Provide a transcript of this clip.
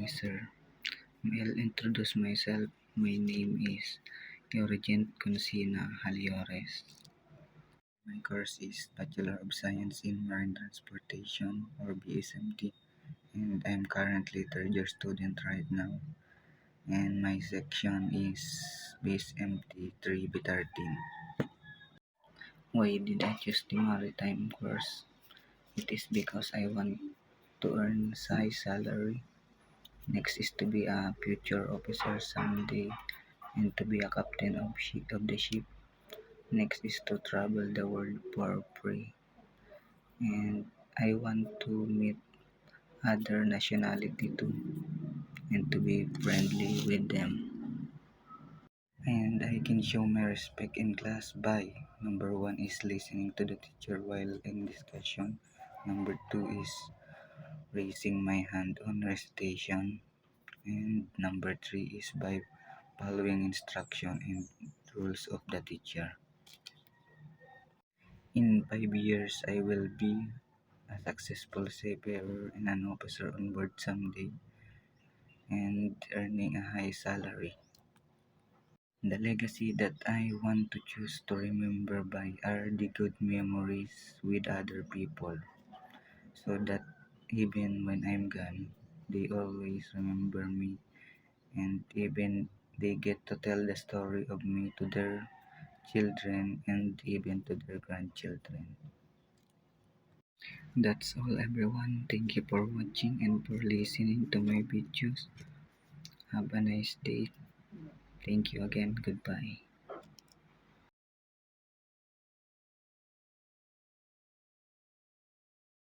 sir. I'll introduce myself. My name is Eurigent Consina Haliores. My course is Bachelor of Science in Marine Transportation or BSMT, and I'm currently third year student right now. And my section is BSMT 3B13. Why did I choose the maritime course? It is because I want to earn high salary. Next is to be a future officer someday and to be a captain of the ship. Next is to travel the world for free. And I want to meet other nationality too and to be friendly with them. And I can show my respect in class by number one is listening to the teacher while in discussion. Number two is raising my hand on recitation. And number three is by following instruction and rules of the teacher. In 5 years, I will be a successful seafarer and an officer on board someday and earning a high salary. The legacy that I want to choose to remember by are the good memories with other people so that even when I'm gone, they always remember me and even they get to tell the story of me to their children and even to their grandchildren. That's all everyone. Thank you for watching and for listening to my videos. Have a nice day. Thank you again. Goodbye.